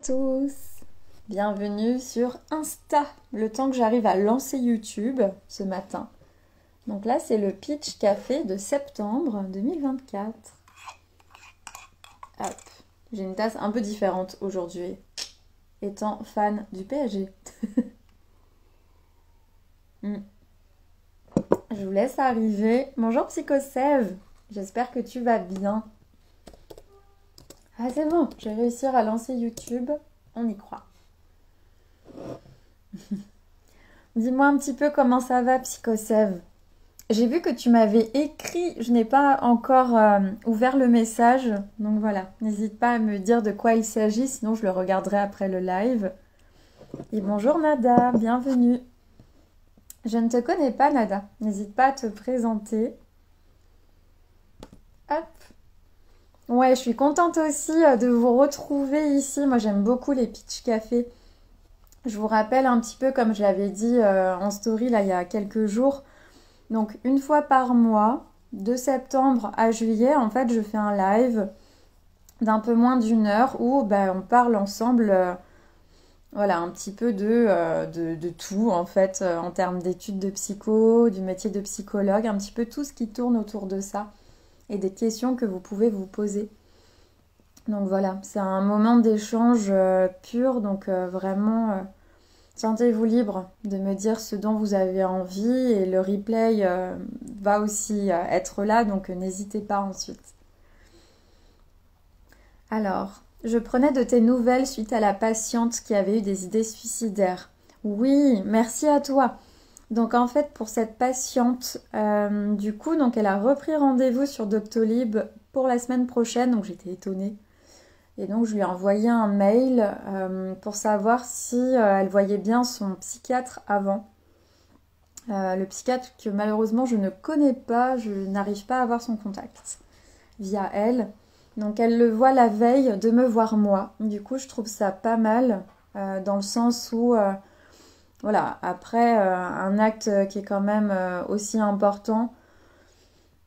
Tous, bienvenue sur Insta, le temps que j'arrive à lancer YouTube ce matin. Donc là c'est le pitch café de septembre 2024. Hop, j'ai une tasse un peu différente aujourd'hui, étant fan du PSG. Je vous laisse arriver. Bonjour Psychosève, j'espère que tu vas bien. Ah c'est bon, je vais réussir à lancer YouTube, on y croit. Dis-moi un petit peu comment ça va Psychosève. J'ai vu que tu m'avais écrit, je n'ai pas encore ouvert le message, donc voilà, n'hésite pas à me dire de quoi il s'agit, sinon je le regarderai après le live. Et bonjour Nada, bienvenue. Je ne te connais pas Nada, n'hésite pas à te présenter. Hop. Ouais, je suis contente aussi de vous retrouver ici. Moi, j'aime beaucoup les pitch café. Je vous rappelle un petit peu comme je l'avais dit en story là il y a quelques jours. Donc, une fois par mois, de septembre à juillet, en fait, je fais un live d'un peu moins d'une heure où on parle ensemble, voilà, un petit peu de tout en fait, en termes d'études de psycho, du métier de psychologue, un petit peu tout ce qui tourne autour de ça. Et des questions que vous pouvez vous poser. Donc voilà, c'est un moment d'échange pur, donc vraiment, sentez-vous libre de me dire ce dont vous avez envie et le replay va aussi être là, donc n'hésitez pas ensuite. Alors, je prenais de tes nouvelles suite à la patiente qui avait eu des idées suicidaires. Oui, merci à toi. Donc en fait pour cette patiente, du coup donc elle a repris rendez-vous sur Doctolib pour la semaine prochaine, donc j'étais étonnée. Et donc je lui ai envoyé un mail pour savoir si elle voyait bien son psychiatre avant. Le psychiatre que malheureusement je ne connais pas, je n'arrive pas à avoir son contact via elle. Donc elle le voit la veille de me voir moi. Du coup je trouve ça pas mal dans le sens où... voilà, après un acte qui est quand même aussi important,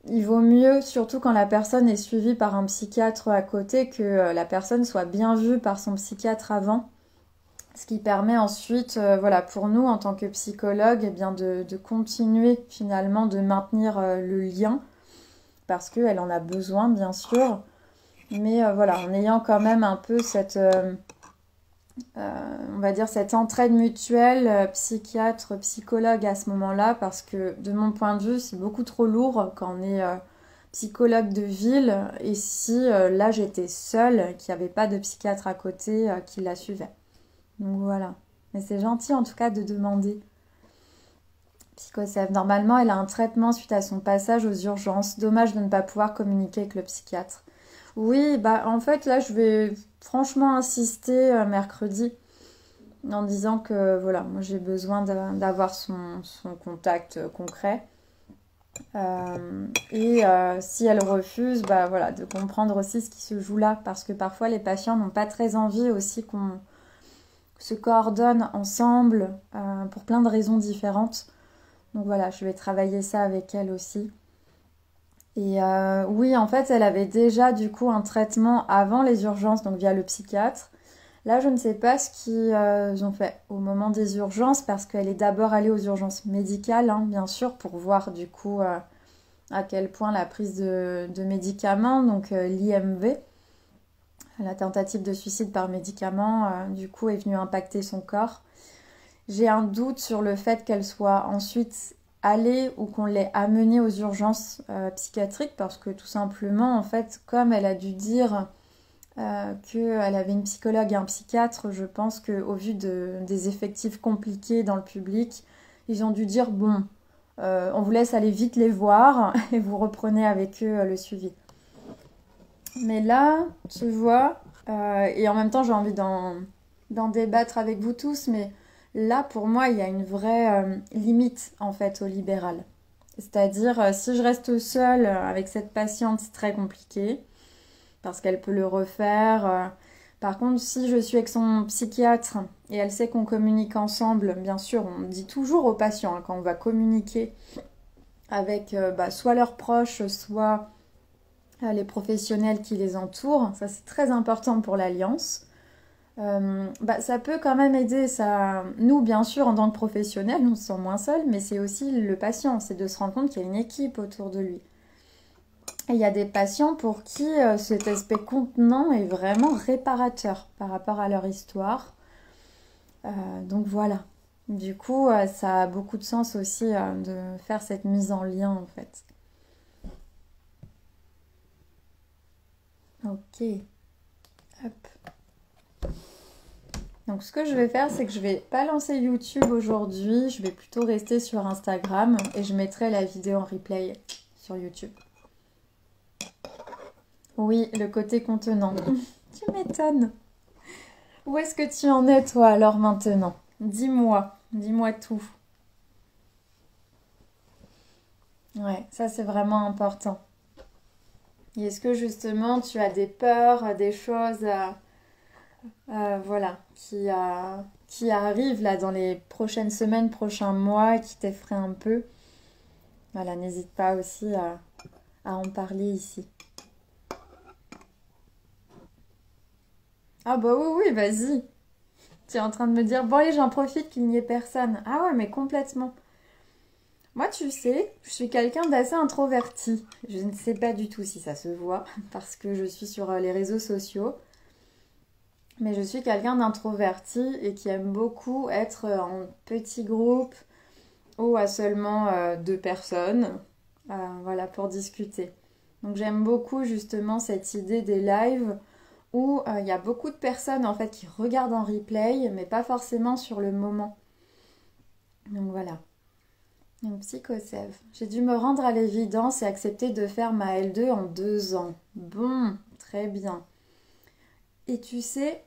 il vaut mieux, surtout quand la personne est suivie par un psychiatre à côté, que la personne soit bien vue par son psychiatre avant. Ce qui permet ensuite, voilà, pour nous en tant que psychologue, eh bien de continuer finalement de maintenir le lien, parce qu'elle en a besoin bien sûr, mais voilà, en ayant quand même un peu cette... on va dire cette entraide mutuelle psychiatre, psychologue à ce moment-là, parce que de mon point de vue, c'est beaucoup trop lourd quand on est psychologue de ville, et si là j'étais seule, qu'il n'y avait pas de psychiatre à côté qui la suivait. Donc voilà. Mais c'est gentil en tout cas de demander. Psychosève, normalement elle a un traitement suite à son passage aux urgences. Dommage de ne pas pouvoir communiquer avec le psychiatre. Oui, en fait là je vais franchement insister mercredi en disant que voilà, moi j'ai besoin d'avoir son contact concret. Si elle refuse, voilà, de comprendre aussi ce qui se joue là, parce que parfois les patients n'ont pas très envie aussi qu'on se coordonne ensemble pour plein de raisons différentes. Donc voilà, je vais travailler ça avec elle aussi. Et oui, en fait, elle avait déjà du coup un traitement avant les urgences, donc via le psychiatre. Là, je ne sais pas ce qu'ils ont fait au moment des urgences, parce qu'elle est d'abord allée aux urgences médicales, hein, bien sûr, pour voir du coup à quel point la prise de médicaments, donc l'IMV, la tentative de suicide par médicament, du coup, est venue impacter son corps. J'ai un doute sur le fait qu'elle soit ensuite allée ou qu'on l'ait amenée aux urgences psychiatriques, parce que tout simplement, en fait, comme elle a dû dire qu'elle avait une psychologue et un psychiatre, je pense qu'au vu des effectifs compliqués dans le public, ils ont dû dire bon, on vous laisse aller vite les voir et vous reprenez avec eux le suivi. Mais là, tu vois, et en même temps j'ai envie d'en débattre avec vous tous, mais là pour moi il y a une vraie limite en fait au libéral. C'est-à-dire si je reste seule avec cette patiente, c'est très compliqué, parce qu'elle peut le refaire. Par contre, si je suis avec son psychiatre et elle sait qu'on communique ensemble, bien sûr, on dit toujours aux patients quand on va communiquer avec soit leurs proches, soit les professionnels qui les entourent. Ça, c'est très important pour l'alliance. Bah, ça peut quand même aider. Ça... Nous, bien sûr, en tant que professionnels, on se sent moins seul, mais c'est aussi le patient. C'est de se rendre compte qu'il y a une équipe autour de lui. Et il y a des patients pour qui cet aspect contenant est vraiment réparateur par rapport à leur histoire. Donc voilà. Du coup, ça a beaucoup de sens aussi de faire cette mise en lien en fait. Ok. Hop. Donc ce que je vais faire, c'est que je vais pas lancer YouTube aujourd'hui. Je vais plutôt rester sur Instagram et je mettrai la vidéo en replay sur YouTube. Oui, le côté contenant. Tu m'étonnes. Où est-ce que tu en es toi alors maintenant? Dis-moi tout. Ouais, ça c'est vraiment important. Et est-ce que justement tu as des peurs, des choses voilà, qui arrivent là dans les prochaines semaines, prochains mois, qui t'effraient un peu? Voilà, n'hésite pas aussi à en parler ici. Ah bah oui, oui, vas-y. Tu es en train de me dire, bon allez, j'en profite qu'il n'y ait personne. Ah ouais, mais complètement. Moi, tu sais, je suis quelqu'un d'assez introverti. Je ne sais pas du tout si ça se voit parce que je suis sur les réseaux sociaux. Mais je suis quelqu'un d'introverti et qui aime beaucoup être en petit groupe ou à seulement deux personnes, voilà, pour discuter. Donc j'aime beaucoup justement cette idée des lives où il y a beaucoup de personnes en fait qui regardent en replay, mais pas forcément sur le moment. Donc voilà. Donc psychosev. J'ai dû me rendre à l'évidence et accepter de faire ma L2 en 2 ans. Bon, très bien. Et tu sais,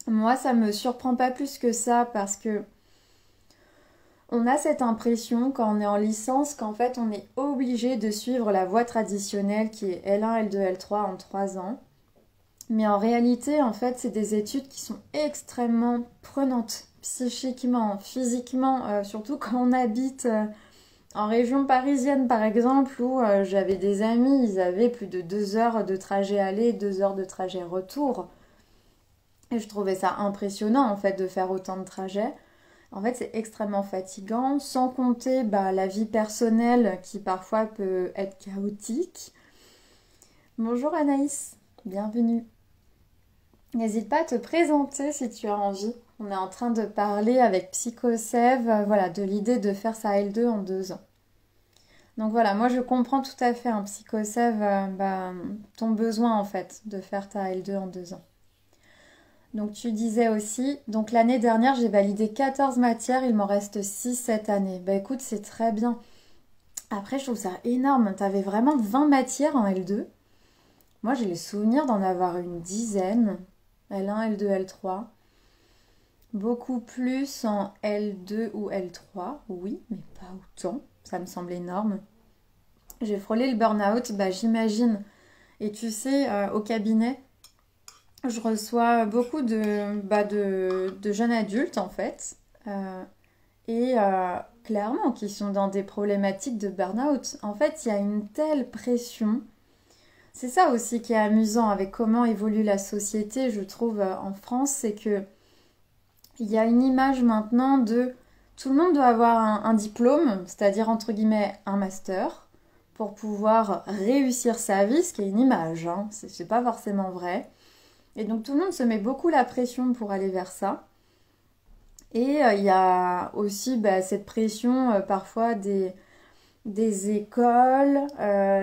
moi ça me surprend pas plus que ça parce que on a cette impression quand on est en licence qu'en fait on est obligé de suivre la voie traditionnelle qui est L1, L2, L3 en 3 ans. Mais en réalité, en fait, c'est des études qui sont extrêmement prenantes, psychiquement, physiquement, surtout quand on habite en région parisienne, par exemple, où j'avais des amis, ils avaient plus de 2 heures de trajet aller, 2 heures de trajet retour. Et je trouvais ça impressionnant, en fait, de faire autant de trajets. En fait, c'est extrêmement fatigant, sans compter bah, la vie personnelle qui parfois peut être chaotique. Bonjour Anaïs, bienvenue. N'hésite pas à te présenter si tu as envie. On est en train de parler avec Psychosev, voilà, de l'idée de faire sa L2 en 2 ans. Donc voilà, moi je comprends tout à fait, un Psychosev, bah, ton besoin en fait de faire ta L2 en 2 ans. Donc tu disais aussi, donc l'année dernière j'ai validé 14 matières, il m'en reste 6 cette année. Bah écoute, c'est très bien. Après je trouve ça énorme, t'avais vraiment 20 matières en L2. Moi j'ai le souvenir d'en avoir une dizaine. L1, L2, L3. Beaucoup plus en L2 ou L3, oui, mais pas autant. Ça me semble énorme. J'ai frôlé le burn-out, bah j'imagine. Et tu sais, au cabinet, je reçois beaucoup de jeunes adultes en fait. Et clairement, qui sont dans des problématiques de burn-out. En fait, il y a une telle pression. C'est ça aussi qui est amusant avec comment évolue la société, je trouve, en France, c'est que il y a une image maintenant de tout le monde doit avoir un diplôme, c'est-à-dire entre guillemets un master, pour pouvoir réussir sa vie, ce qui est une image, hein, c'est pas forcément vrai. Et donc tout le monde se met beaucoup la pression pour aller vers ça. Et il y a aussi bah, cette pression parfois des écoles,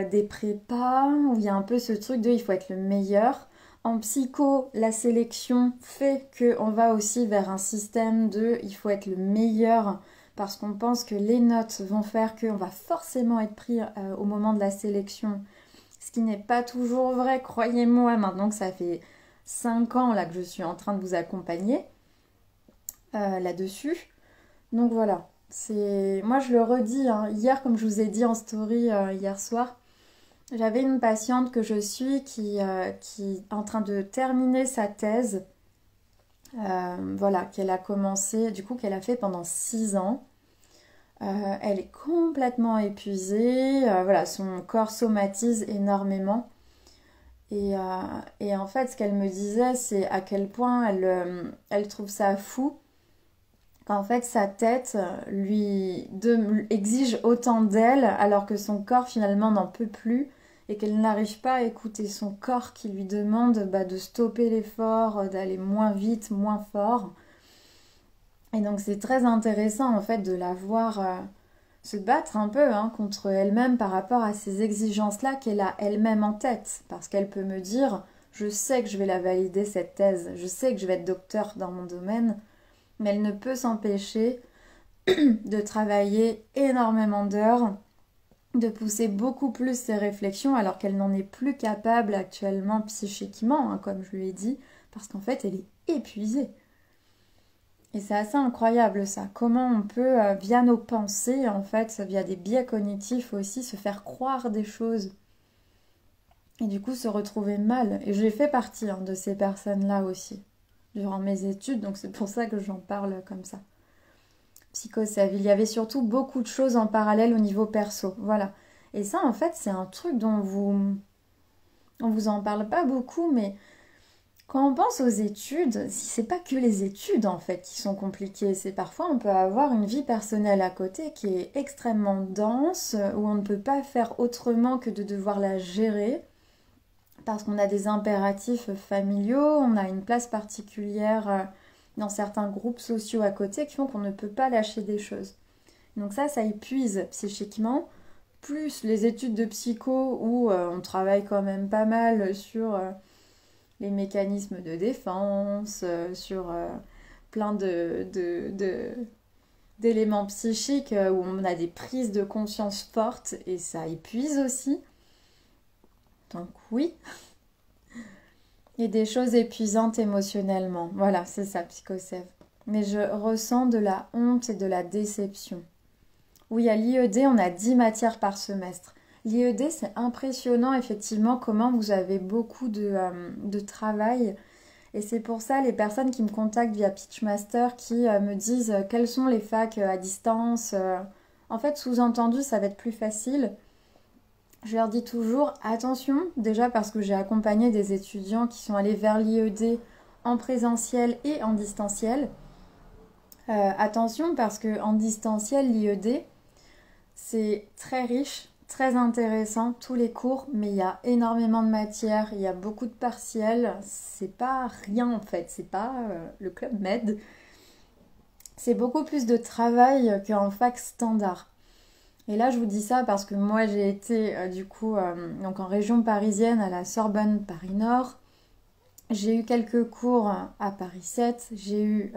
des prépas, où il y a un peu ce truc de il faut être le meilleur. En psycho, la sélection fait qu'on va aussi vers un système de il faut être le meilleur parce qu'on pense que les notes vont faire qu'on va forcément être pris au moment de la sélection. Ce qui n'est pas toujours vrai, croyez-moi, maintenant que ça fait 5 ans là, que je suis en train de vous accompagner là-dessus. Donc voilà, moi je le redis, hein. Hier, comme je vous ai dit en story hier soir, j'avais une patiente que je suis qui est en train de terminer sa thèse, voilà, qu'elle a commencé, du coup qu'elle a fait pendant 6 ans. Elle est complètement épuisée, voilà, son corps somatise énormément. Et en fait, ce qu'elle me disait, c'est à quel point elle trouve ça fou qu'en fait sa tête exige autant d'elle alors que son corps finalement n'en peut plus et qu'elle n'arrive pas à écouter son corps qui lui demande de stopper l'effort, d'aller moins vite, moins fort. Et donc c'est très intéressant en fait de la voir se battre un peu contre elle-même par rapport à ces exigences-là qu'elle a elle-même en tête. Parce qu'elle peut me dire, je sais que je vais la valider cette thèse, je sais que je vais être docteur dans mon domaine, mais elle ne peut s'empêcher de travailler énormément d'heures, de pousser beaucoup plus ses réflexions alors qu'elle n'en est plus capable actuellement psychiquement, comme je lui ai dit, parce qu'en fait elle est épuisée. Et c'est assez incroyable ça, comment on peut, via nos pensées, en fait, via des biais cognitifs aussi, se faire croire des choses. Et du coup se retrouver mal. Et j'ai fait partie de ces personnes-là aussi, durant mes études, donc c'est pour ça que j'en parle comme ça. Psychosève, il y avait surtout beaucoup de choses en parallèle au niveau perso, voilà. Et ça, en fait, c'est un truc dont on vous en parle pas beaucoup, mais quand on pense aux études, c'est pas que les études en fait qui sont compliquées, c'est parfois on peut avoir une vie personnelle à côté qui est extrêmement dense, où on ne peut pas faire autrement que de devoir la gérer, parce qu'on a des impératifs familiaux, on a une place particulière dans certains groupes sociaux à côté qui font qu'on ne peut pas lâcher des choses. Donc ça épuise psychiquement, plus les études de psycho où on travaille quand même pas mal sur les mécanismes de défense, sur plein d'éléments psychiques où on a des prises de conscience fortes et ça épuise aussi. Donc oui, il y a des choses épuisantes émotionnellement. Voilà, c'est ça, Psychosève. Mais je ressens de la honte et de la déception. Oui, à l'IED, on a 10 matières par semestre. L'IED, c'est impressionnant effectivement comment vous avez beaucoup de travail. Et c'est pour ça les personnes qui me contactent via Pitchmaster qui me disent quelles sont les facs à distance. En fait, sous-entendu, ça va être plus facile. Je leur dis toujours attention, déjà parce que j'ai accompagné des étudiants qui sont allés vers l'IED en présentiel et en distanciel. Attention parce qu'en distanciel, l'IED, c'est très riche, très intéressant, tous les cours, mais il y a énormément de matières, il y a beaucoup de partiels, c'est pas rien en fait, c'est pas le Club Med. C'est beaucoup plus de travail qu'en fac standard. Et là, je vous dis ça parce que moi, j'ai été donc en région parisienne à la Sorbonne Paris Nord. J'ai eu quelques cours à Paris 7. J'ai eu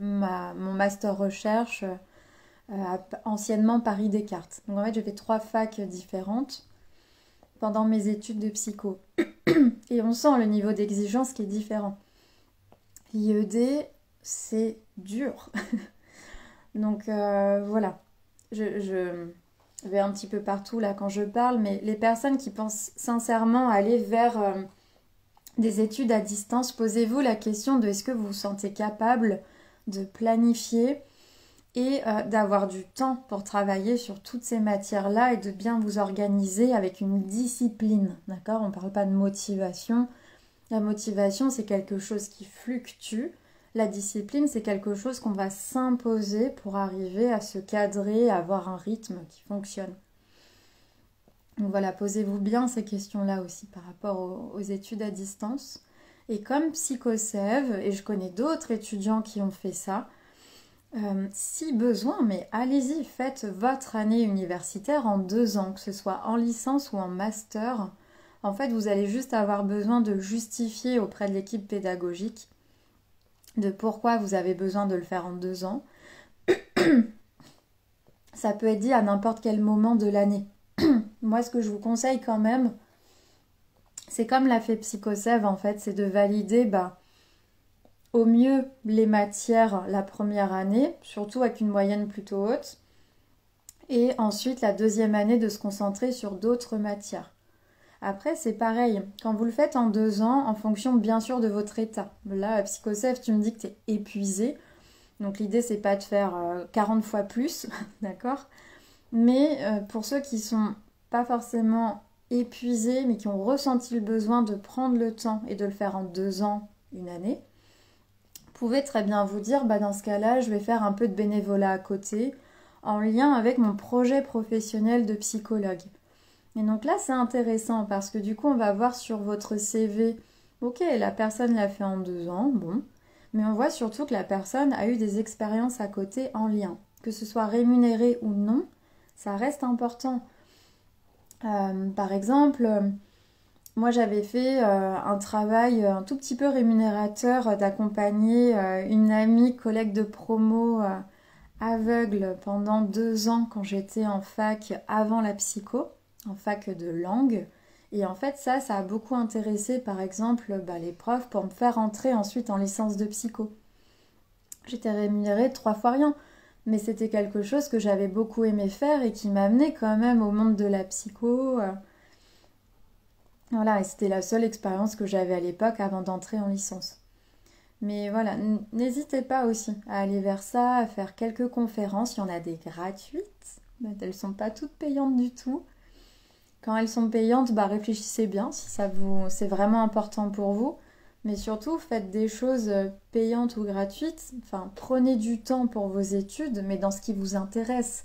mon master recherche anciennement Paris Descartes. Donc en fait, j'ai fait 3 facs différentes pendant mes études de psycho. Et on sent le niveau d'exigence qui est différent. L'IED, c'est dur. Donc voilà. Je vais un petit peu partout là quand je parle, mais les personnes qui pensent sincèrement aller vers des études à distance, posez-vous la question de est-ce que vous vous sentez capable de planifier et d'avoir du temps pour travailler sur toutes ces matières-là et de bien vous organiser avec une discipline, d'accord? On ne parle pas de motivation. La motivation, c'est quelque chose qui fluctue. La discipline, c'est quelque chose qu'on va s'imposer pour arriver à se cadrer, à avoir un rythme qui fonctionne. Donc voilà, posez-vous bien ces questions-là aussi par rapport aux études à distance. Et comme Psychosève, et je connais d'autres étudiants qui ont fait ça, si besoin, mais allez-y, faites votre année universitaire en 2 ans, que ce soit en licence ou en master. En fait, vous allez juste avoir besoin de justifier auprès de l'équipe pédagogique de pourquoi vous avez besoin de le faire en 2 ans. Ça peut être dit à n'importe quel moment de l'année. Moi, ce que je vous conseille quand même, c'est comme l'a fait Psychosève, en fait, c'est de valider au mieux les matières la première année, surtout avec une moyenne plutôt haute, et ensuite la deuxième année de se concentrer sur d'autres matières. Après, c'est pareil, quand vous le faites en 2 ans, en fonction bien sûr de votre état. Là, Psychosève, tu me dis que tu es épuisé, donc l'idée c'est pas de faire 40 fois plus, d'accord? Mais pour ceux qui sont pas forcément épuisés, mais qui ont ressenti le besoin de prendre le temps et de le faire en 2 ans, une année, vous pouvez très bien vous dire, dans ce cas-là, je vais faire un peu de bénévolat à côté, en lien avec mon projet professionnel de psychologue. Et donc là, c'est intéressant parce que du coup, on va voir sur votre CV, ok, la personne l'a fait en 2 ans, bon, mais on voit surtout que la personne a eu des expériences à côté en lien. Que ce soit rémunéré ou non, ça reste important. Par exemple, moi j'avais fait un travail un tout petit peu rémunérateur d'accompagner une amie collègue de promo aveugle pendant 2 ans quand j'étais en fac avant la psycho, en fac de langue. Et en fait ça a beaucoup intéressé par exemple les profs pour me faire entrer ensuite en licence de psycho. J'étais rémunérée 3 fois rien, mais c'était quelque chose que j'avais beaucoup aimé faire et qui m'amenait quand même au monde de la psycho. Voilà, et c'était la seule expérience que j'avais à l'époque avant d'entrer en licence. Mais voilà, n'hésitez pas aussi à aller vers ça, à faire quelques conférences. Il y en a des gratuites, mais elles ne sont pas toutes payantes du tout. Quand elles sont payantes, réfléchissez bien si c'est vraiment important pour vous. Mais surtout, faites des choses payantes ou gratuites. Enfin, prenez du temps pour vos études, mais dans ce qui vous intéresse.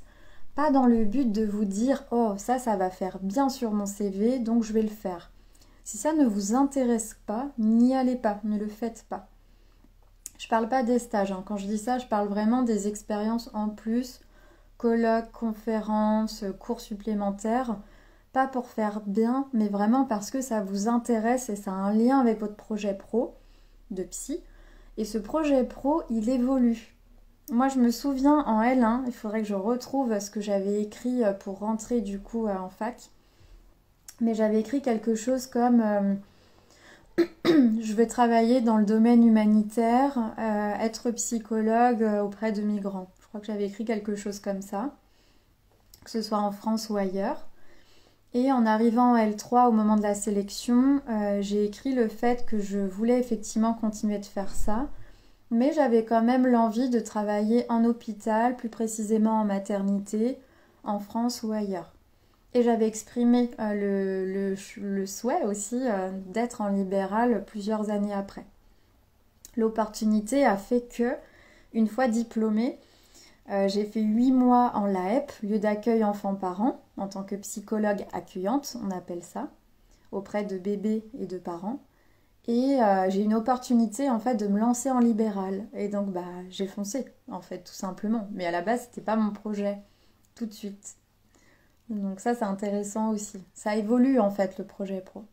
Pas dans le but de vous dire « Oh, ça va faire bien sur mon CV, donc je vais le faire ». Si ça ne vous intéresse pas, n'y allez pas, ne le faites pas. Je parle pas des stages, hein. Quand je dis ça, je parle vraiment des expériences en plus, colloques, conférences, cours supplémentaires. Pas pour faire bien, mais vraiment parce que ça vous intéresse et ça a un lien avec votre projet pro de psy. Et ce projet pro, il évolue. Moi, je me souviens en L1, il faudrait que je retrouve ce que j'avais écrit pour rentrer du coup en fac. Mais j'avais écrit quelque chose comme je vais travailler dans le domaine humanitaire, être psychologue auprès de migrants. Je crois que j'avais écrit quelque chose comme ça, que ce soit en France ou ailleurs. Et en arrivant en L3 au moment de la sélection, j'ai écrit le fait que je voulais effectivement continuer de faire ça, mais j'avais quand même l'envie de travailler en hôpital, plus précisément en maternité, en France ou ailleurs. Et j'avais exprimé le souhait aussi d'être en libéral plusieurs années après. L'opportunité a fait que, une fois diplômée, j'ai fait 8 mois en LAEP, lieu d'accueil enfants-parents, en tant que psychologue accueillante, on appelle ça, auprès de bébés et de parents. Et j'ai eu une opportunité en fait de me lancer en libéral. Et donc j'ai foncé, en fait, tout simplement. Mais à la base, c'était pas mon projet, tout de suite. Donc ça, c'est intéressant aussi. Ça évolue en fait, le projet pro.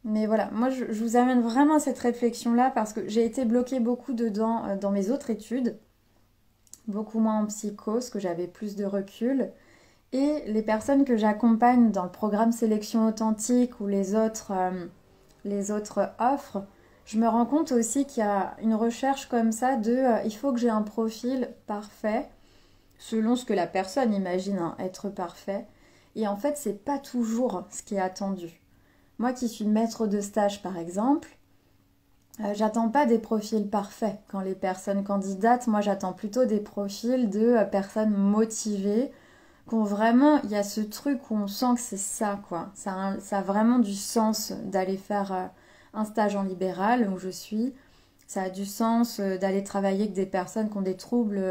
Mais voilà, moi je vous amène vraiment à cette réflexion-là parce que j'ai été bloquée beaucoup dedans dans mes autres études. Beaucoup moins en psycho, parce que j'avais plus de recul. Et les personnes que j'accompagne dans le programme Sélection Authentique ou les autres offres, je me rends compte aussi qu'il y a une recherche comme ça de il faut que j'ai un profil parfait, selon ce que la personne imagine être parfait. Et en fait, c'est pas toujours ce qui est attendu. Moi qui suis maître de stage par exemple, j'attends pas des profils parfaits quand les personnes candidatent. Moi, j'attends plutôt des profils de personnes motivées, qu'on vraiment, il y a ce truc où on sent que c'est ça, quoi. Ça a vraiment du sens d'aller faire un stage en libéral où je suis. Ça a du sens d'aller travailler avec des personnes qui ont des troubles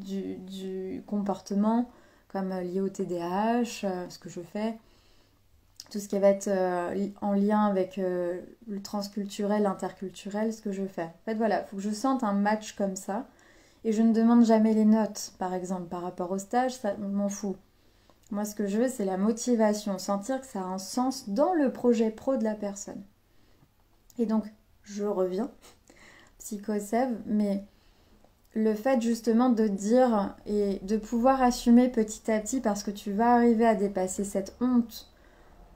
du comportement, comme liés au TDAH, ce que je fais. Tout ce qui va être en lien avec le transculturel, l'interculturel, ce que je fais. En fait, voilà, il faut que je sente un match comme ça. Et je ne demande jamais les notes, par exemple, par rapport au stage, ça m'en fout. Moi, ce que je veux, c'est la motivation, sentir que ça a un sens dans le projet pro de la personne. Et donc, je reviens, psychosev, mais le fait justement de dire et de pouvoir assumer petit à petit, parce que tu vas arriver à dépasser cette honte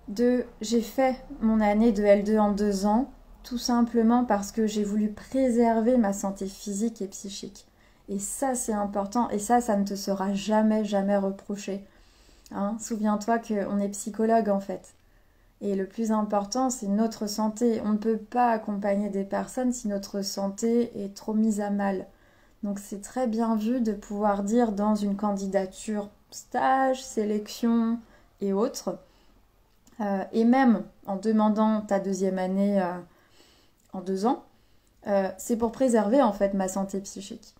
de j'ai fait mon année de L2 en 2 ans, tout simplement parce que j'ai voulu préserver ma santé physique et psychique. Et ça, c'est important, et ça ne te sera jamais, jamais reproché. Hein, souviens-toi qu'on est psychologue en fait. Et le plus important, c'est notre santé. On ne peut pas accompagner des personnes si notre santé est trop mise à mal. Donc c'est très bien vu de pouvoir dire dans une candidature stage, sélection et autres, Et même en demandant ta deuxième année en 2 ans, c'est pour préserver en fait ma santé psychique.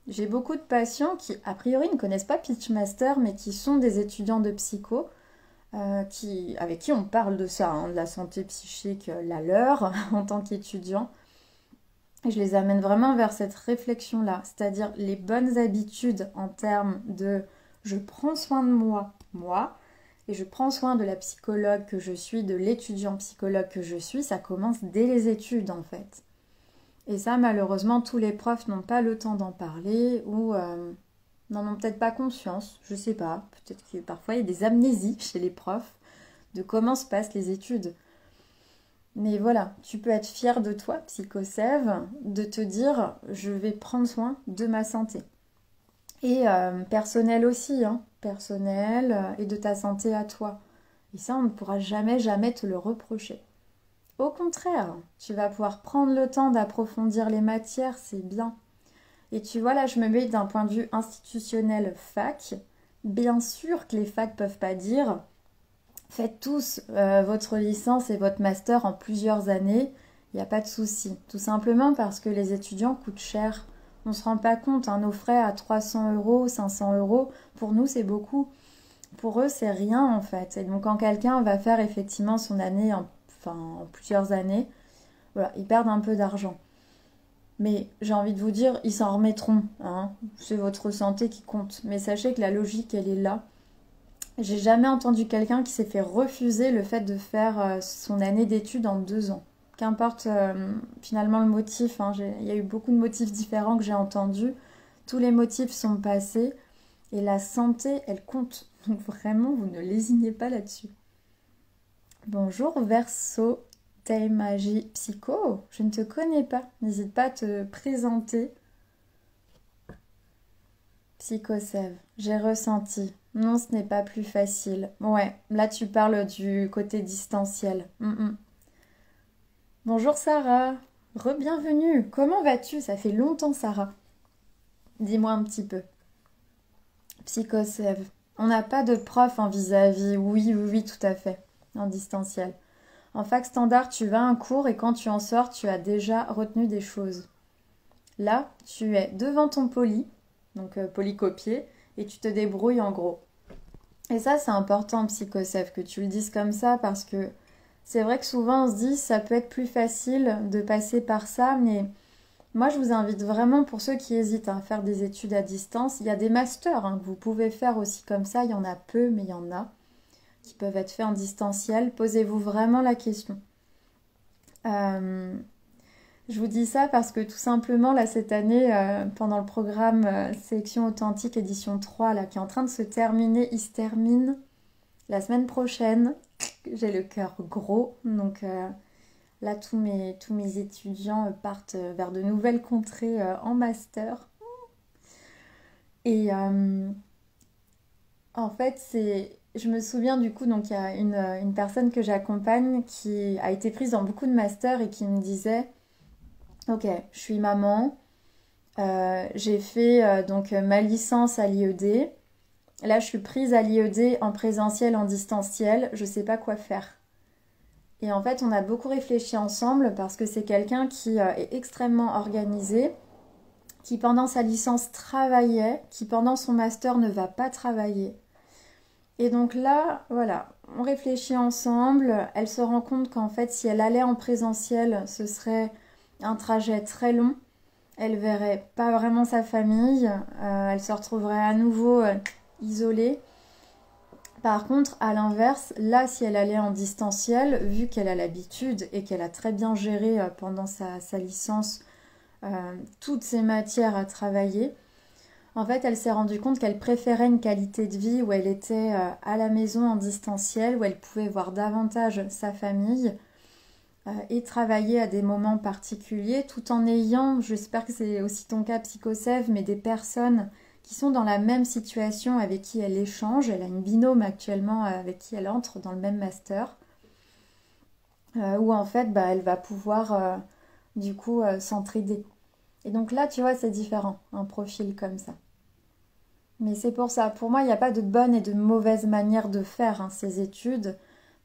J'ai beaucoup de patients qui, a priori, ne connaissent pas Pitchmaster, mais qui sont des étudiants de psycho, avec qui on parle de ça, hein, de la santé psychique, la leur, en tant qu'étudiants. Et je les amène vraiment vers cette réflexion-là, c'est-à-dire les bonnes habitudes en termes de je prends soin de moi, et je prends soin de la psychologue que je suis, de l'étudiant psychologue que je suis, ça commence dès les études en fait. Et ça, malheureusement, tous les profs n'ont pas le temps d'en parler ou n'en ont peut-être pas conscience, je sais pas. Peut-être que parfois il y a des amnésies chez les profs de comment se passent les études. Mais voilà, tu peux être fier de toi, psychosève, de te dire je vais prendre soin de ma santé. Et personnel aussi, hein, personnel et de ta santé à toi. Et ça, on ne pourra jamais, jamais te le reprocher. Au contraire, tu vas pouvoir prendre le temps d'approfondir les matières, c'est bien. Et tu vois, là, je me mets d'un point de vue institutionnel fac. Bien sûr que les facs peuvent pas dire faites tous votre licence et votre master en plusieurs années, il n'y a pas de souci. Tout simplement parce que les étudiants coûtent cher. On ne se rend pas compte, hein, nos frais à 300 €, 500 €, pour nous c'est beaucoup. Pour eux c'est rien en fait. Et donc quand quelqu'un va faire effectivement son année en plusieurs années, voilà, ils perdent un peu d'argent. Mais j'ai envie de vous dire, ils s'en remettront, hein. C'est votre santé qui compte. Mais sachez que la logique, elle est là. J'ai jamais entendu quelqu'un qui s'est fait refuser le fait de faire son année d'études en 2 ans. Qu'importe finalement le motif, hein, il y a eu beaucoup de motifs différents que j'ai entendus. Tous les motifs sont passés et la santé, elle compte. Donc vraiment, vous ne lésinez pas là-dessus. Bonjour Verseau, Magie Psycho, je ne te connais pas. N'hésite pas à te présenter. Psychosève, j'ai ressenti. Non, ce n'est pas plus facile. Ouais, là tu parles du côté distanciel. Bonjour Sarah, re-bienvenue. Comment vas-tu? Ça fait longtemps Sarah. Dis-moi un petit peu. Psychosève, on n'a pas de prof en vis-à-vis. Oui, oui, oui, tout à fait. En distanciel. En fac standard, tu vas à un cours et quand tu en sors, tu as déjà retenu des choses. Là, tu es devant ton poly, donc polycopier, et tu te débrouilles en gros. Et ça, c'est important, psychosève, que tu le dises comme ça, parce que c'est vrai que souvent on se dit ça peut être plus facile de passer par ça, mais moi je vous invite vraiment, pour ceux qui hésitent à faire des études à distance, il y a des masters hein, que vous pouvez faire aussi comme ça, il y en a peu, mais il y en a qui peuvent être faits en distanciel. Posez-vous vraiment la question. Je vous dis ça parce que tout simplement, là, cette année, pendant le programme Sélection Authentique édition 3, là, qui est en train de se terminer, il se termine la semaine prochaine. J'ai le cœur gros, donc là, tous mes étudiants partent vers de nouvelles contrées en master. Et en fait, je me souviens du coup, donc il y a une personne que j'accompagne qui a été prise dans beaucoup de masters et qui me disait ok, je suis maman, j'ai fait donc ma licence à l'IED. Là, je suis prise à l'IED en présentiel, en distanciel, je ne sais pas quoi faire. Et en fait, on a beaucoup réfléchi ensemble parce que c'est quelqu'un qui est extrêmement organisé, qui pendant sa licence travaillait, qui pendant son master ne va pas travailler. Et donc là, voilà, on réfléchit ensemble. Elle se rend compte qu'en fait, si elle allait en présentiel, ce serait un trajet très long. Elle verrait pas vraiment sa famille. Elle se retrouverait à nouveau isolée. Par contre, à l'inverse, là, si elle allait en distanciel, vu qu'elle a l'habitude et qu'elle a très bien géré pendant sa licence toutes ces matières à travailler, en fait, elle s'est rendue compte qu'elle préférait une qualité de vie où elle était à la maison en distanciel, où elle pouvait voir davantage sa famille et travailler à des moments particuliers, tout en ayant, j'espère que c'est aussi ton cas psychosève, mais des personnes qui sont dans la même situation avec qui elle échange. Elle a une binôme actuellement avec qui elle entre dans le même master, où en fait, elle va pouvoir du coup s'entraider. Et donc là, tu vois, c'est différent, un profil comme ça. Mais c'est pour ça, pour moi, il n'y a pas de bonne et de mauvaise manière de faire ces études.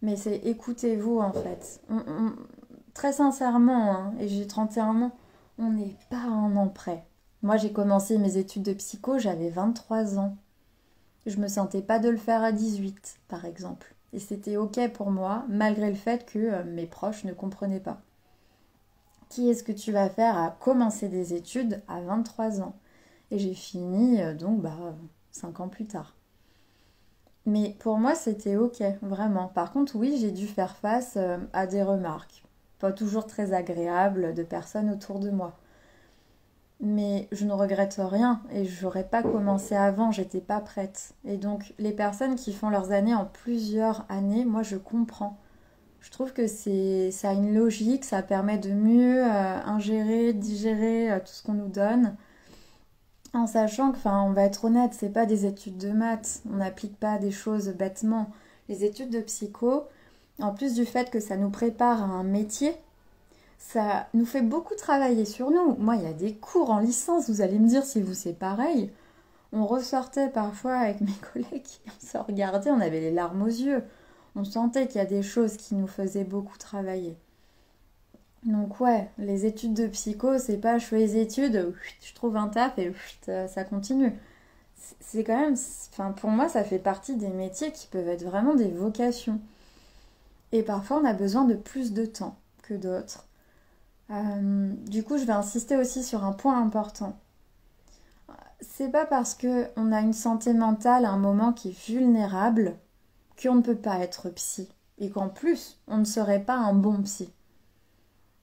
Mais c'est écoutez-vous en fait. Très sincèrement, hein, et j'ai 31 ans, on n'est pas un an près. Moi j'ai commencé mes études de psycho, j'avais 23 ans. Je me sentais pas de le faire à 18, par exemple. Et c'était ok pour moi, malgré le fait que mes proches ne comprenaient pas. Qui est-ce que tu vas faire à commencer des études à 23 ans? Et j'ai fini, 5 ans plus tard. Mais pour moi, c'était ok, vraiment. Par contre, oui, j'ai dû faire face à des remarques, pas toujours très agréables, de personnes autour de moi. Mais je ne regrette rien et j'aurais pas commencé avant, j'étais pas prête. Et donc, les personnes qui font leurs années en plusieurs années, moi, je comprends. Je trouve que ça a une logique, ça permet de mieux ingérer, digérer tout ce qu'on nous donne. En sachant que, enfin, on va être honnête, c'est pas des études de maths, on n'applique pas des choses bêtement. Les études de psycho, en plus du fait que ça nous prépare à un métier, ça nous fait beaucoup travailler sur nous. Moi, il y a des cours en licence, vous allez me dire si vous c'est pareil. On ressortait parfois avec mes collègues, on se regardait, on avait les larmes aux yeux. On sentait qu'il y a des choses qui nous faisaient beaucoup travailler. Donc ouais, les études de psycho, c'est pas je fais les études, je trouve un taf et ça continue. C'est quand même, enfin pour moi, ça fait partie des métiers qui peuvent être vraiment des vocations. Et parfois, on a besoin de plus de temps que d'autres. Du coup, je vais insister aussi sur un point important. C'est pas parce que on a une santé mentale à un moment qui est vulnérable qu'on ne peut pas être psy. Et qu'en plus, on ne serait pas un bon psy.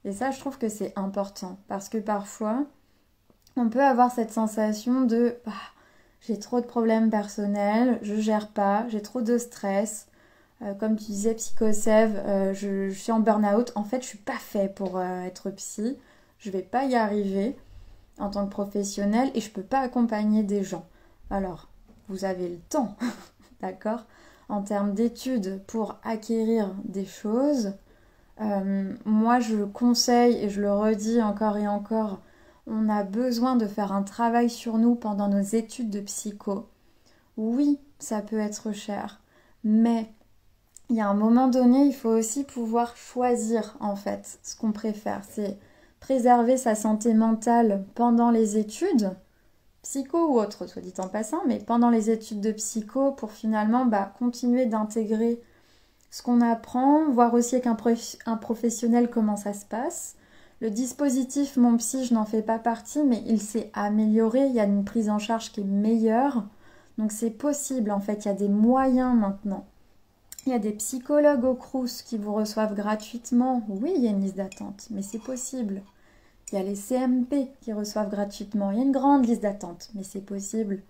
Et ça, je trouve que c'est important. Parce que parfois, on peut avoir cette sensation de j'ai trop de problèmes personnels, je gère pas, j'ai trop de stress. Comme tu disais, psychosève, je suis en burn-out. En fait, je suis pas fait pour être psy. Je vais pas y arriver en tant que professionnel et je peux pas accompagner des gens. Alors, vous avez le temps, d'accord? En termes d'études pour acquérir des choses, moi je conseille et je le redis encore et encore, on a besoin de faire un travail sur nous pendant nos études de psycho. Oui, ça peut être cher, mais il y a un moment donné, il faut aussi pouvoir choisir en fait ce qu'on préfère. C'est préserver sa santé mentale pendant les études, psycho ou autre, soit dit en passant, mais pendant les études de psycho pour finalement continuer d'intégrer ce qu'on apprend, voir aussi avec un professionnel comment ça se passe. Le dispositif Mon Psy, je n'en fais pas partie, mais il s'est amélioré, il y a une prise en charge qui est meilleure. Donc c'est possible en fait, il y a des moyens maintenant. Il y a des psychologues au Crous qui vous reçoivent gratuitement. Oui, il y a une liste d'attente, mais c'est possible. Il y a les CMP qui reçoivent gratuitement. Il y a une grande liste d'attente, mais c'est possible.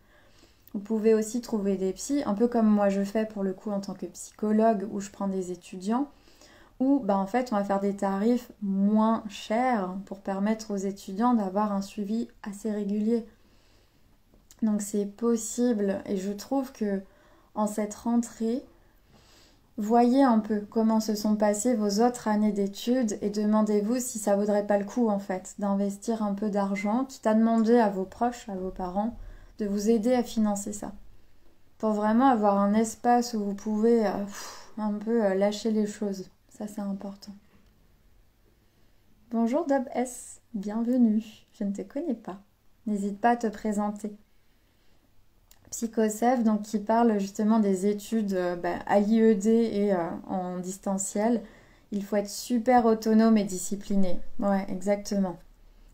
Vous pouvez aussi trouver des psys, un peu comme moi je fais pour le coup en tant que psychologue, où je prends des étudiants, où en fait on va faire des tarifs moins chers pour permettre aux étudiants d'avoir un suivi assez régulier. Donc c'est possible et je trouve que en cette rentrée, voyez un peu comment se sont passées vos autres années d'études et demandez-vous si ça vaudrait pas le coup en fait d'investir un peu d'argent, quitte à demander à vos proches, à vos parents, de vous aider à financer ça. Pour vraiment avoir un espace où vous pouvez un peu lâcher les choses. Ça c'est important. Bonjour Dub S, bienvenue. Je ne te connais pas. N'hésite pas à te présenter. Psychosef, donc qui parle justement des études à l'IED et en distanciel. Il faut être super autonome et discipliné. Ouais, exactement.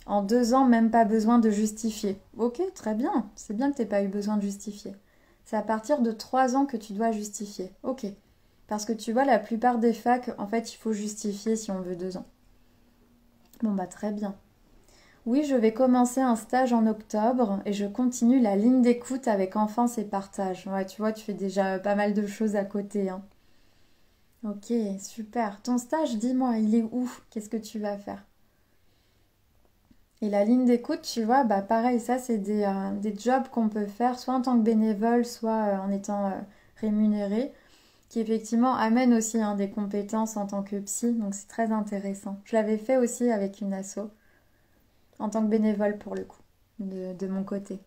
En 2 ans, même pas besoin de justifier. Ok, très bien. C'est bien que tu n'aies pas eu besoin de justifier. C'est à partir de 3 ans que tu dois justifier. Ok. Parce que tu vois, la plupart des facs, en fait, il faut justifier si on veut 2 ans. Bon, très bien. Oui, je vais commencer un stage en octobre et je continue la ligne d'écoute avec enfance et partage. Ouais, tu vois, tu fais déjà pas mal de choses à côté, hein. Ok, super. Ton stage, dis-moi, il est où? Qu'est-ce que tu vas faire? Et la ligne d'écoute, tu vois, pareil, ça c'est des jobs qu'on peut faire soit en tant que bénévole, soit en étant rémunéré, qui effectivement amènent aussi des compétences en tant que psy, donc c'est très intéressant. Je l'avais fait aussi avec une asso, en tant que bénévole pour le coup, de mon côté.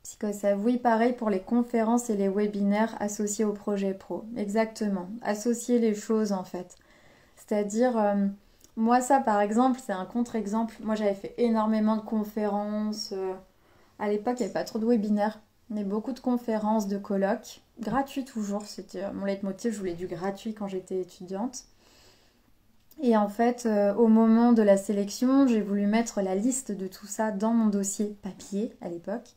Psychosave, oui, pareil pour les conférences et les webinaires associés au projet pro. Exactement. Associer les choses en fait. C'est-à-dire, moi ça par exemple, c'est un contre-exemple. Moi j'avais fait énormément de conférences. À l'époque, il n'y avait pas trop de webinaires, mais beaucoup de conférences, de colloques. Gratuit toujours, c'était mon leitmotiv, je voulais du gratuit quand j'étais étudiante. Et en fait, au moment de la sélection, j'ai voulu mettre la liste de tout ça dans mon dossier papier à l'époque.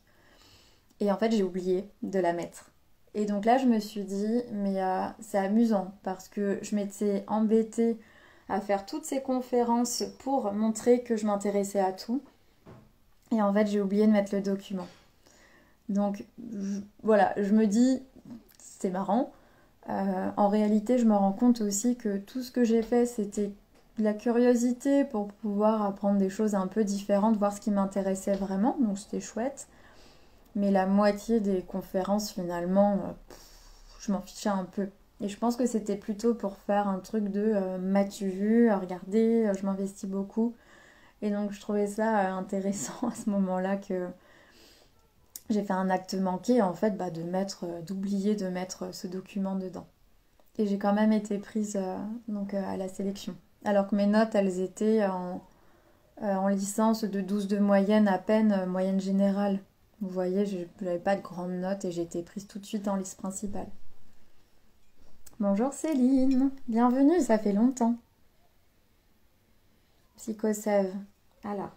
Et en fait, j'ai oublié de la mettre. Et donc là, je me suis dit, mais c'est amusant parce que je m'étais embêtée à faire toutes ces conférences pour montrer que je m'intéressais à tout. Et en fait, j'ai oublié de mettre le document. Donc voilà, je me dis, c'est marrant. En réalité, je me rends compte aussi que tout ce que j'ai fait, c'était de la curiosité pour pouvoir apprendre des choses un peu différentes, voir ce qui m'intéressait vraiment. Donc c'était chouette. Mais la moitié des conférences, finalement, je m'en fichais un peu. Et je pense que c'était plutôt pour faire un truc de m'as-tu vu, regardez, je m'investis beaucoup. Et donc je trouvais ça intéressant à ce moment-là que j'ai fait un acte manqué, en fait, d'oublier de mettre ce document dedans. Et j'ai quand même été prise à la sélection. Alors que mes notes, elles étaient en licence de 12 de moyenne à peine, moyenne générale. Vous voyez, je n'avais pas de grandes notes et j'ai été prise tout de suite en liste principale. Bonjour Céline, bienvenue, ça fait longtemps. Psychosave. Alors,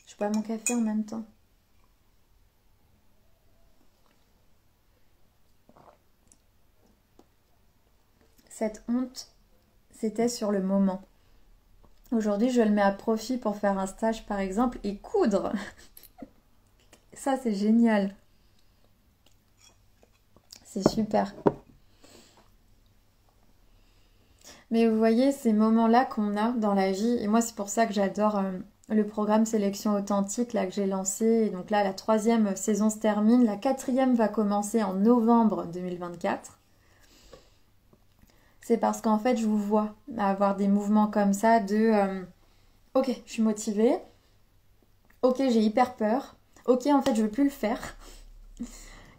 je bois mon café en même temps. Cette honte, c'était sur le moment. Aujourd'hui, je le mets à profit pour faire un stage par exemple et coudre. Ça, c'est génial. C'est super. Mais vous voyez, ces moments-là qu'on a dans la vie, et moi c'est pour ça que j'adore le programme Sélection Authentique là, que j'ai lancé. Et donc là, la 3e saison se termine, la 4e va commencer en novembre 2024. C'est parce qu'en fait, je vous vois avoir des mouvements comme ça de ok, je suis motivée, ok, j'ai hyper peur, ok, en fait, je veux plus le faire.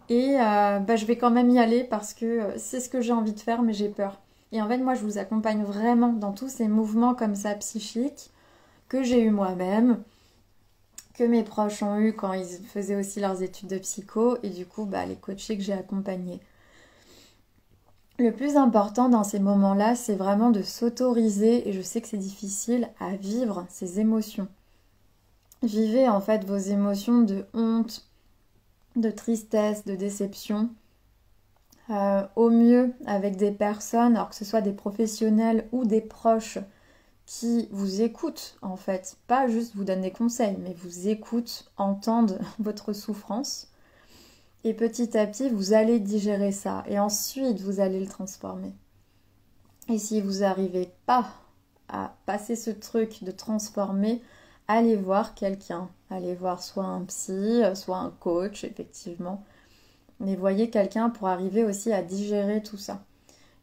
Et je vais quand même y aller parce que c'est ce que j'ai envie de faire, mais j'ai peur. Et en fait, moi, je vous accompagne vraiment dans tous ces mouvements comme ça psychiques que j'ai eu moi-même, que mes proches ont eu quand ils faisaient aussi leurs études de psycho, et du coup, les coachés que j'ai accompagnés. Le plus important dans ces moments-là, c'est vraiment de s'autoriser, et je sais que c'est difficile, à vivre ces émotions. Vivez en fait vos émotions de honte, de tristesse, de déception, au mieux avec des personnes, alors que ce soit des professionnels ou des proches qui vous écoutent en fait, pas juste vous donnent des conseils, mais vous écoutent, entendent votre souffrance. Et petit à petit, vous allez digérer ça et ensuite vous allez le transformer. Et si vous n'arrivez pas à passer ce truc de transformer, allez voir quelqu'un. Allez voir soit un psy, soit un coach, effectivement. Mais voyez quelqu'un pour arriver aussi à digérer tout ça.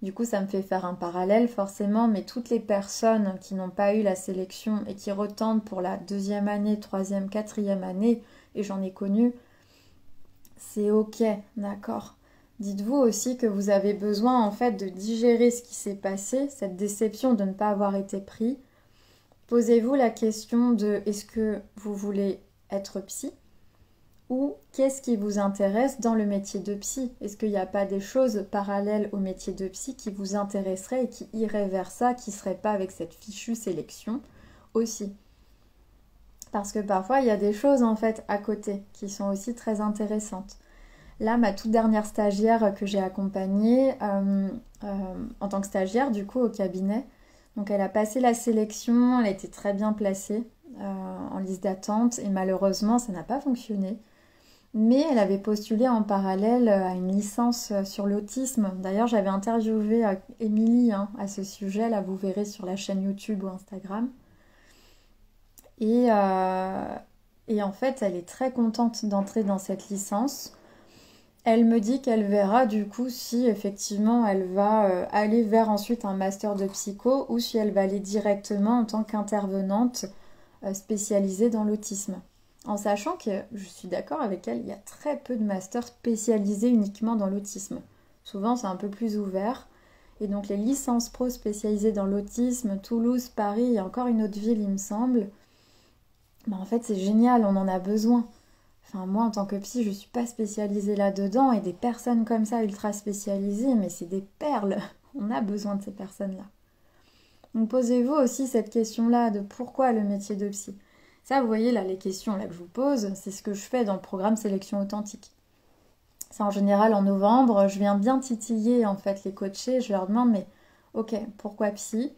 Du coup, ça me fait faire un parallèle forcément, mais toutes les personnes qui n'ont pas eu la sélection et qui retentent pour la 2e année, 3e, 4e année, et j'en ai connu, c'est ok, d'accord. Dites-vous aussi que vous avez besoin en fait de digérer ce qui s'est passé, cette déception de ne pas avoir été pris. Posez-vous la question de est-ce que vous voulez être psy ? Ou qu'est-ce qui vous intéresse dans le métier de psy ? Est-ce qu'il n'y a pas des choses parallèles au métier de psy qui vous intéresseraient et qui iraient vers ça, qui ne seraient pas avec cette fichue sélection aussi ? Parce que parfois, il y a des choses en fait à côté qui sont aussi très intéressantes. Là, ma toute dernière stagiaire que j'ai accompagnée en tant que stagiaire du coup au cabinet, donc elle a passé la sélection, elle a été très bien placée en liste d'attente et malheureusement, ça n'a pas fonctionné. Mais elle avait postulé en parallèle à une licence sur l'autisme. D'ailleurs, j'avais interviewé Émilie à ce sujet. Là, vous verrez sur la chaîne YouTube ou Instagram. Et en fait, elle est très contente d'entrer dans cette licence. Elle me dit qu'elle verra du coup si effectivement elle va aller vers ensuite un master de psycho ou si elle va aller directement en tant qu'intervenante spécialisée dans l'autisme. En sachant que, je suis d'accord avec elle, il y a très peu de masters spécialisés uniquement dans l'autisme. Souvent, c'est un peu plus ouvert. Et donc, les licences pro spécialisées dans l'autisme, Toulouse, Paris et encore une autre ville, il me semble, bah, en fait, c'est génial, on en a besoin. Enfin, moi, en tant que psy, je ne suis pas spécialisée là-dedans. Et des personnes comme ça, ultra spécialisées, mais c'est des perles. On a besoin de ces personnes-là. Donc, posez-vous aussi cette question-là de pourquoi le métier de psy. Ça, vous voyez, là, les questions là, que je vous pose, c'est ce que je fais dans le programme Sélection Authentique. C'est en général en novembre, je viens bien titiller en fait les coachés, je leur demande mais ok, pourquoi psy?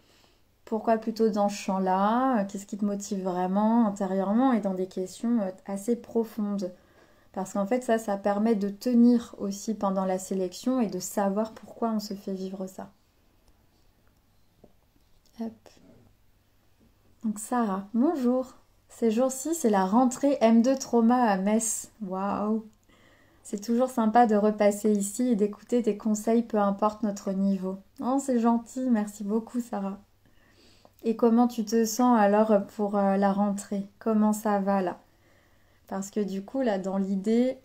Pourquoi plutôt dans ce champ-là? Qu'est-ce qui te motive vraiment intérieurement et dans des questions assez profondes? Parce qu'en fait ça permet de tenir aussi pendant la sélection et de savoir pourquoi on se fait vivre ça. Hop. Donc Sarah, bonjour. Ces jours-ci, c'est la rentrée M2 Trauma à Metz. Waouh! C'est toujours sympa de repasser ici et d'écouter tes conseils, peu importe notre niveau. Oh, c'est gentil, merci beaucoup Sarah. Et comment tu te sens alors pour la rentrée? Comment ça va là? Parce que du coup, là, dans l'idée,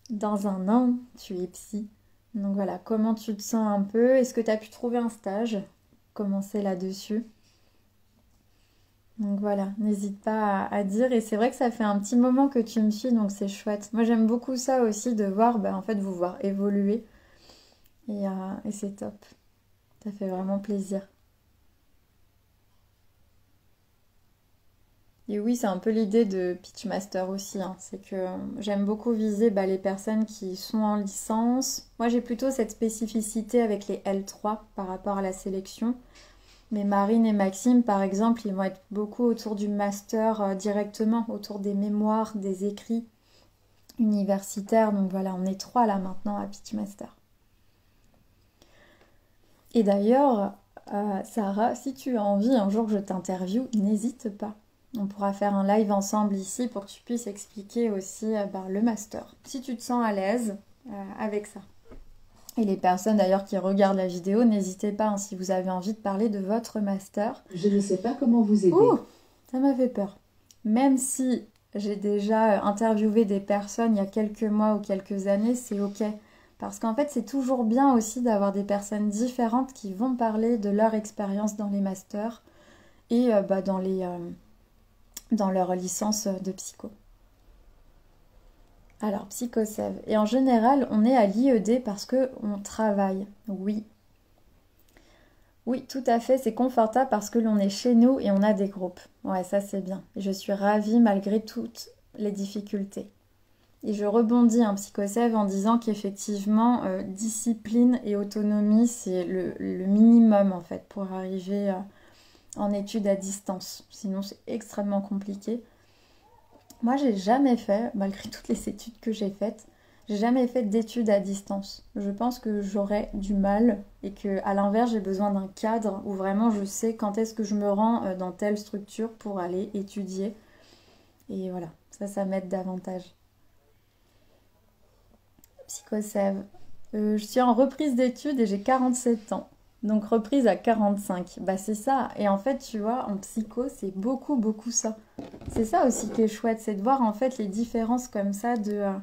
dans un an, tu es psy. Donc voilà, comment tu te sens un peu? Est-ce que tu as pu trouver un stage? Commencer là-dessus. Donc voilà, n'hésite pas à dire. Et c'est vrai que ça fait un petit moment que tu me suis, donc c'est chouette. Moi, j'aime beaucoup ça aussi, de voir, en fait, vous voir évoluer. Et c'est top. Ça fait vraiment plaisir. Et oui, c'est un peu l'idée de Pitchmaster aussi, hein. C'est que j'aime beaucoup viser les personnes qui sont en licence. Moi, j'ai plutôt cette spécificité avec les L3 par rapport à la sélection. Mais Marine et Maxime, par exemple, ils vont être beaucoup autour du master directement, autour des mémoires, des écrits universitaires. Donc voilà, on est trois là maintenant à Pitchmaster. Et d'ailleurs, Sarah, si tu as envie un jour que je t'interviewe, n'hésite pas. On pourra faire un live ensemble ici pour que tu puisses expliquer aussi le master. Si tu te sens à l'aise avec ça. Et les personnes d'ailleurs qui regardent la vidéo, n'hésitez pas hein, si vous avez envie de parler de votre master. Je ne sais pas comment vous aider. Ouh, ça m'a fait peur. Même si j'ai déjà interviewé des personnes il y a quelques mois ou quelques années, c'est ok. Parce qu'en fait, c'est toujours bien aussi d'avoir des personnes différentes qui vont parler de leur expérience dans les masters et dans leur licence de psycho. Alors, Psychosev. Et en général, on est à l'IED parce qu'on travaille. Oui. Oui, tout à fait. C'est confortable parce que l'on est chez nous et on a des groupes. Ouais, ça c'est bien. Et je suis ravie malgré toutes les difficultés. Et je rebondis un Psychosev en disant qu'effectivement, discipline et autonomie, c'est le minimum en fait pour arriver en études à distance. Sinon, c'est extrêmement compliqué. Moi, j'ai jamais fait, malgré toutes les études que j'ai faites, j'ai jamais fait d'études à distance. Je pense que j'aurais du mal et que, à l'inverse, j'ai besoin d'un cadre où vraiment je sais quand est-ce que je me rends dans telle structure pour aller étudier. Et voilà, ça m'aide davantage. Psychosev. Je suis en reprise d'études et j'ai 47 ans. Donc reprise à 45. Bah c'est ça. Et en fait, tu vois, en psycho, c'est beaucoup, beaucoup ça. C'est ça aussi qui est chouette, c'est de voir en fait les différences comme ça de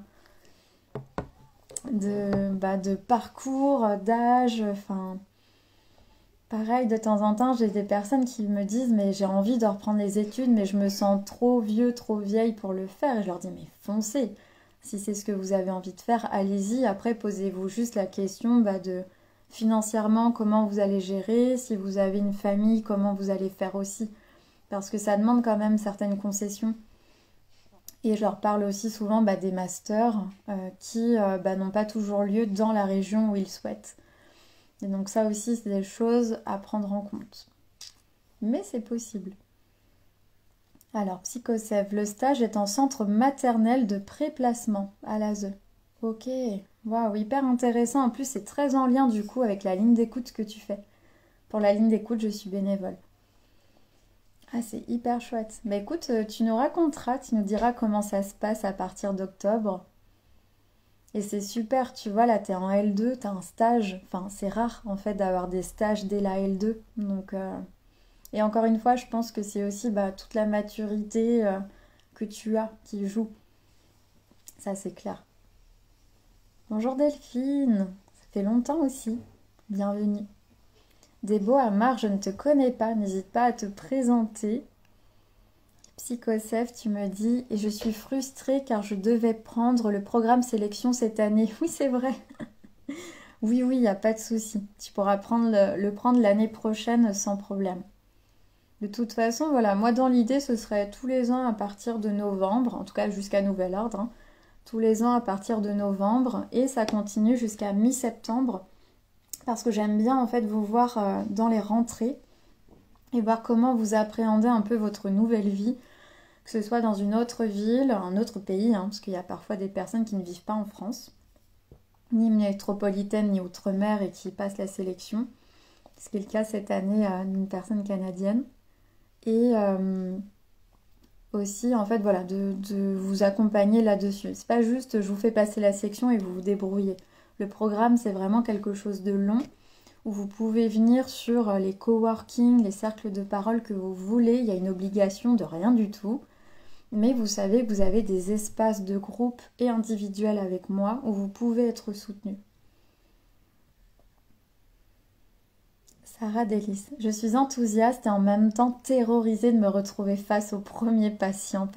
parcours, d'âge. Enfin, pareil, de temps en temps, j'ai des personnes qui me disent mais j'ai envie de reprendre les études, mais je me sens trop vieux, trop vieille pour le faire. Et je leur dis mais foncez. Si c'est ce que vous avez envie de faire, allez-y. Après, posez-vous juste la question de financièrement, comment vous allez gérer. Si vous avez une famille, comment vous allez faire aussi. Parce que ça demande quand même certaines concessions. Et je leur parle aussi souvent des masters qui n'ont pas toujours lieu dans la région où ils souhaitent. Et donc ça aussi, c'est des choses à prendre en compte. Mais c'est possible. Alors, Psychosev, le stage est en centre maternel de pré-placement à l'ASE. Ok, waouh, hyper intéressant. En plus, c'est très en lien du coup avec la ligne d'écoute que tu fais. Pour la ligne d'écoute, je suis bénévole. Ah, c'est hyper chouette. Bah écoute, tu nous raconteras, tu nous diras comment ça se passe à partir d'octobre. Et c'est super, tu vois, là, t'es en L2, t'as un stage. Enfin, c'est rare en fait d'avoir des stages dès la L2. Donc, et encore une fois, je pense que c'est aussi toute la maturité que tu as qui joue. Ça, c'est clair. Bonjour Delphine, ça fait longtemps aussi. Bienvenue. Débo Amar, je ne te connais pas, n'hésite pas à te présenter. Psychosef, tu me dis, et je suis frustrée car je devais prendre le programme sélection cette année. Oui, c'est vrai. Oui, il n'y a pas de souci. Tu pourras le prendre l'année prochaine sans problème. De toute façon, voilà, moi dans l'idée, ce serait tous les ans à partir de novembre, en tout cas jusqu'à nouvel ordre, hein, tous les ans à partir de novembre, et ça continue jusqu'à mi-septembre, parce que j'aime bien en fait vous voir dans les rentrées et voir comment vous appréhendez un peu votre nouvelle vie, que ce soit dans une autre ville, un autre pays, hein, parce qu'il y a parfois des personnes qui ne vivent pas en France, ni métropolitaine ni outre-mer et qui passent la sélection, ce qui est le cas cette année d'une personne canadienne. Et aussi en fait voilà de vous accompagner là-dessus. C'est pas juste je vous fais passer la section et vous vous débrouillez. Le programme c'est vraiment quelque chose de long où vous pouvez venir sur les coworking, les cercles de parole que vous voulez. Il y a une obligation de rien du tout. Mais vous savez que vous avez des espaces de groupe et individuels avec moi où vous pouvez être soutenu. Sarah Délice, je suis enthousiaste et en même temps terrorisée de me retrouver face au premier patiente.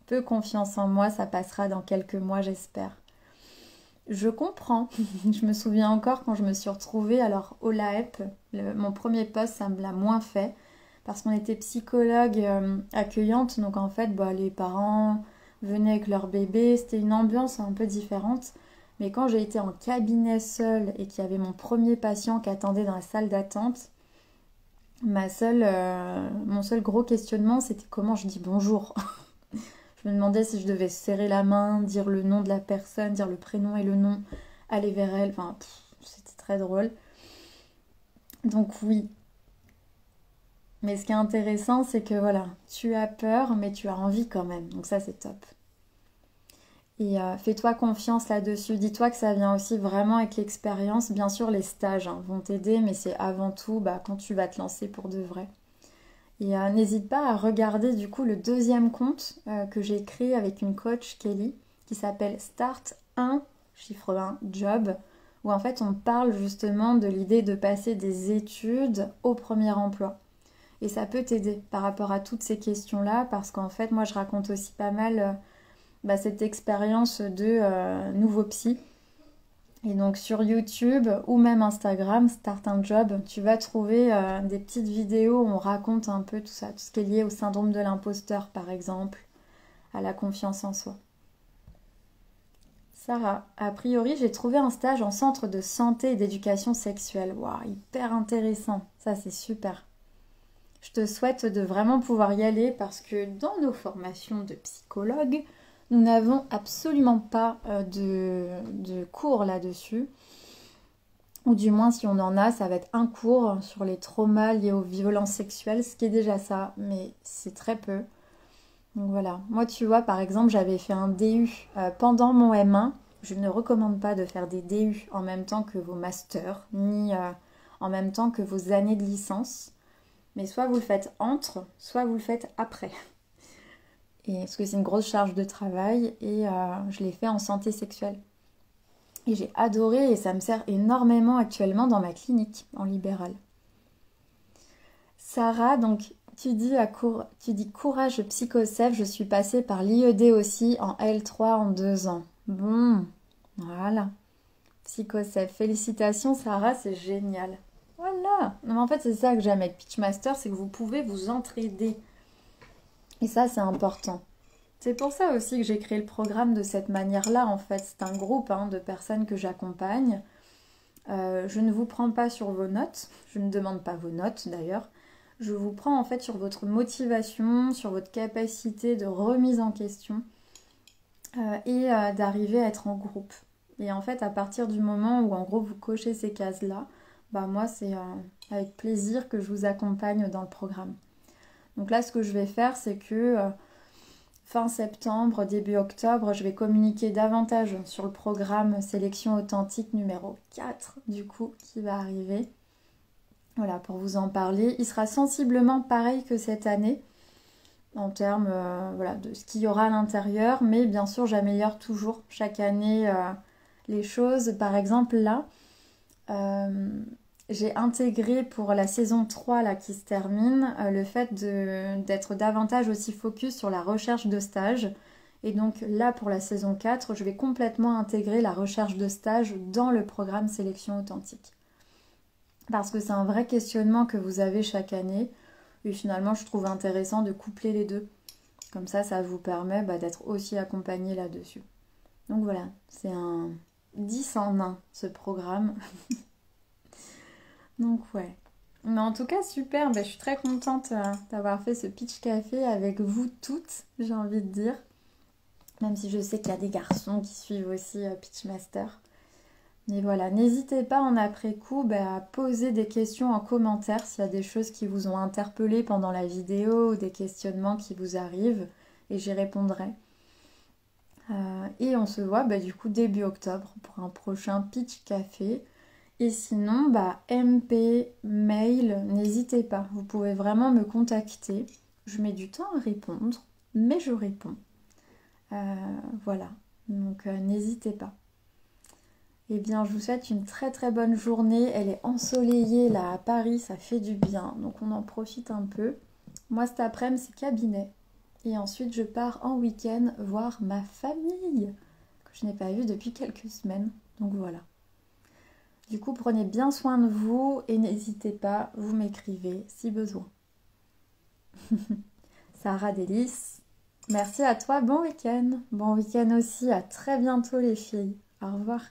Peu confiance en moi, ça passera dans quelques mois, j'espère. Je comprends. Je me souviens encore quand je me suis retrouvée, alors au LAEP, mon premier poste, ça me l'a moins fait, parce qu'on était psychologue accueillante, donc en fait, les parents venaient avec leur bébé, c'était une ambiance un peu différente. Mais quand j'ai été en cabinet seule et qu'il y avait mon premier patient qui attendait dans la salle d'attente, mon seul gros questionnement, c'était comment je dis bonjour. Je me demandais si je devais serrer la main, dire le nom de la personne, dire le prénom et le nom, aller vers elle. Enfin, c'était très drôle. Donc oui. Mais ce qui est intéressant, c'est que voilà, tu as peur, mais tu as envie quand même. Donc ça, c'est top. Et fais-toi confiance là-dessus. Dis-toi que ça vient aussi vraiment avec l'expérience. Bien sûr, les stages vont t'aider, mais c'est avant tout quand tu vas te lancer pour de vrai. Et n'hésite pas à regarder du coup le deuxième compte que j'ai créé avec une coach, Kelly, qui s'appelle Start 1, chiffre 1, Job, où en fait on parle justement de l'idée de passer des études au premier emploi. Et ça peut t'aider par rapport à toutes ces questions-là, parce qu'en fait, moi je raconte aussi pas mal cette expérience de nouveau psy. Et donc sur YouTube ou même Instagram, Start un Job, tu vas trouver des petites vidéos où on raconte un peu tout ça, tout ce qui est lié au syndrome de l'imposteur par exemple, à la confiance en soi. Sarah, a priori j'ai trouvé un stage en centre de santé et d'éducation sexuelle. Waouh, hyper intéressant, ça c'est super. Je te souhaite de vraiment pouvoir y aller parce que dans nos formations de psychologue, nous n'avons absolument pas de cours là-dessus. Ou du moins, si on en a, ça va être un cours sur les traumas liés aux violences sexuelles, ce qui est déjà ça, mais c'est très peu. Donc voilà. Moi, tu vois, par exemple, j'avais fait un DU pendant mon M1. Je ne recommande pas de faire des DU en même temps que vos masters, ni en même temps que vos années de licence. Mais soit vous le faites entre, soit vous le faites après. Et, parce que c'est une grosse charge de travail et je l'ai fait en santé sexuelle. Et j'ai adoré et ça me sert énormément actuellement dans ma clinique en libéral. Sarah, donc tu dis courage psychosef, je suis passée par l'IED aussi en L3 en 2 ans. Bon, voilà. Psychosef, félicitations Sarah, c'est génial. Voilà. Non, mais en fait, c'est ça que j'aime avec Pitchmaster, c'est que vous pouvez vous entraider. Et ça, c'est important. C'est pour ça aussi que j'ai créé le programme de cette manière-là, en fait. C'est un groupe de personnes que j'accompagne. Je ne vous prends pas sur vos notes. Je ne demande pas vos notes, d'ailleurs. Je vous prends, en fait, sur votre motivation, sur votre capacité de remise en question et d'arriver à être en groupe. Et en fait, à partir du moment où, en gros, vous cochez ces cases-là, moi, c'est avec plaisir que je vous accompagne dans le programme. Donc là, ce que je vais faire, c'est que fin septembre, début octobre, je vais communiquer davantage sur le programme Sélection Authentique numéro 4, du coup, qui va arriver. Voilà, pour vous en parler. Il sera sensiblement pareil que cette année. en termes voilà, de ce qu'il y aura à l'intérieur. Mais bien sûr, j'améliore toujours chaque année les choses. Par exemple, là, j'ai intégré pour la saison 3 là, qui se termine le fait d'être davantage aussi focus sur la recherche de stage. Et donc là, pour la saison 4, je vais complètement intégrer la recherche de stage dans le programme Sélection Authentique. Parce que c'est un vrai questionnement que vous avez chaque année. Et finalement, je trouve intéressant de coupler les deux. Comme ça vous permet d'être aussi accompagné là-dessus. Donc voilà, c'est un 10 en 1 ce programme. Donc ouais. Mais en tout cas, super, je suis très contente d'avoir fait ce pitch café avec vous toutes, j'ai envie de dire. Même si je sais qu'il y a des garçons qui suivent aussi Pitchmaster. Mais voilà, n'hésitez pas en après-coup à poser des questions en commentaire s'il y a des choses qui vous ont interpellé pendant la vidéo ou des questionnements qui vous arrivent et j'y répondrai. Et on se voit du coup début octobre pour un prochain pitch café. Et sinon, MP, mail, n'hésitez pas. Vous pouvez vraiment me contacter. Je mets du temps à répondre, mais je réponds. Voilà, donc n'hésitez pas. Eh bien, je vous souhaite une très très bonne journée. Elle est ensoleillée là à Paris, ça fait du bien, donc on en profite un peu. Moi cet après-midi c'est cabinet. Et ensuite je pars en week-end voir ma famille, que je n'ai pas vue depuis quelques semaines. Donc voilà. Du coup, prenez bien soin de vous et n'hésitez pas, vous m'écrivez si besoin. Sarah Délice, merci à toi, bon week-end. Bon week-end aussi, à très bientôt les filles. Au revoir.